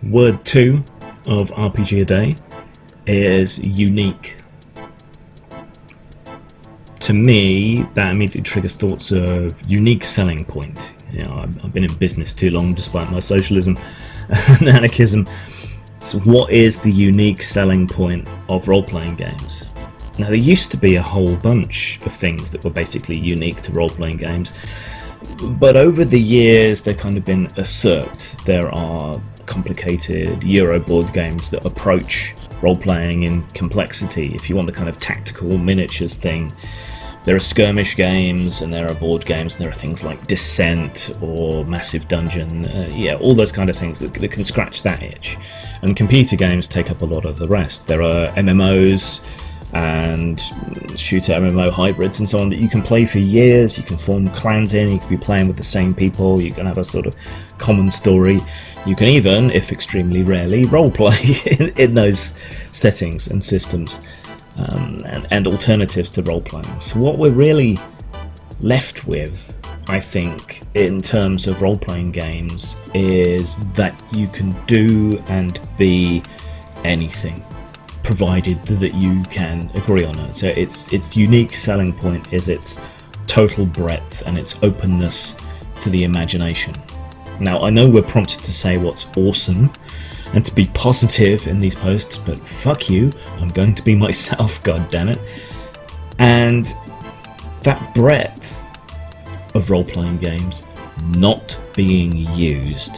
Word 2 of RPG a day is unique. To me, that immediately triggers thoughts of unique selling point. You know, I've been in business too long, despite my socialism and anarchism. So what is the unique selling point of role-playing games? Now, there used to be a whole bunch of things that were basically unique to role-playing games, but over the years they've kind of been usurped. There are complicated Euro board games that approach role-playing in complexity. If you want the kind of tactical miniatures thing, there are skirmish games and there are board games, and there are things like Descent or Massive Dungeon, all those kind of things that can scratch that itch. And computer games take up a lot of the rest. There are MMOs and shooter MMO hybrids and so on that you can play for years. You can form clans in, you can be playing with the same people, you can have a sort of common story. You can even, if extremely rarely, roleplay in those settings and systems. And alternatives to role-playing. So what we're really left with, I think, in terms of role-playing games, is that you can do and be anything, provided that you can agree on it. So its unique selling point is its total breadth and its openness to the imagination. Now, I know we're prompted to say what's awesome and to be positive in these posts, but fuck you, I'm going to be myself, goddammit. And that breadth of role-playing games not being used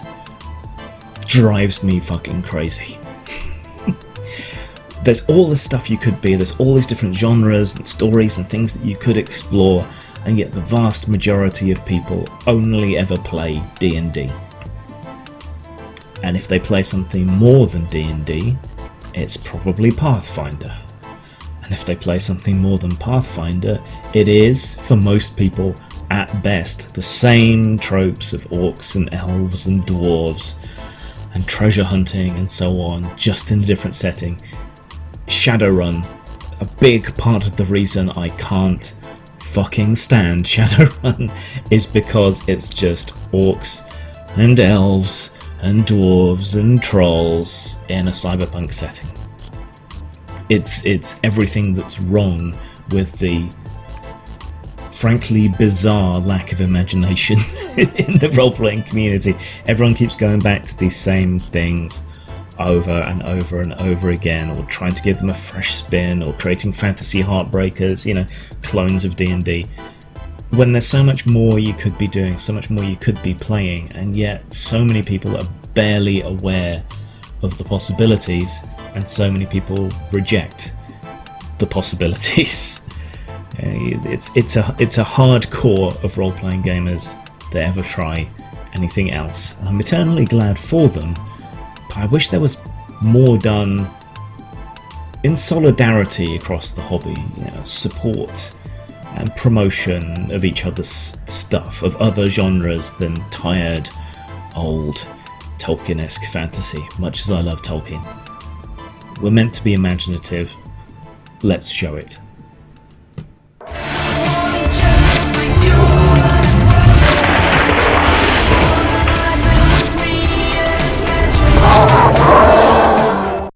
drives me fucking crazy. There's all this stuff you could be, there's all these different genres and stories and things that you could explore, and yet the vast majority of people only ever play D&D. And if they play something more than D&D, it's probably Pathfinder. And if they play something more than Pathfinder, it is, for most people, at best, the same tropes of orcs and elves and dwarves and treasure hunting and so on, just in a different setting. Shadowrun, a big part of the reason I can't fucking stand Shadowrun is because it's just orcs and elves and dwarves and trolls in a cyberpunk setting. It's everything that's wrong with the frankly bizarre lack of imagination in the role-playing community. Everyone keeps going back to these same things over and over and over again, or trying to give them a fresh spin, or creating fantasy heartbreakers, clones of D&D. When there's so much more you could be doing, so much more you could be playing, and yet so many people are barely aware of the possibilities, and so many people reject the possibilities. It's a hard core of role-playing gamers that ever try anything else, and I'm eternally glad for them, but I wish there was more done in solidarity across the hobby, support and promotion of each other's stuff, of other genres than tired, old, Tolkien-esque fantasy, much as I love Tolkien. We're meant to be imaginative, let's show it.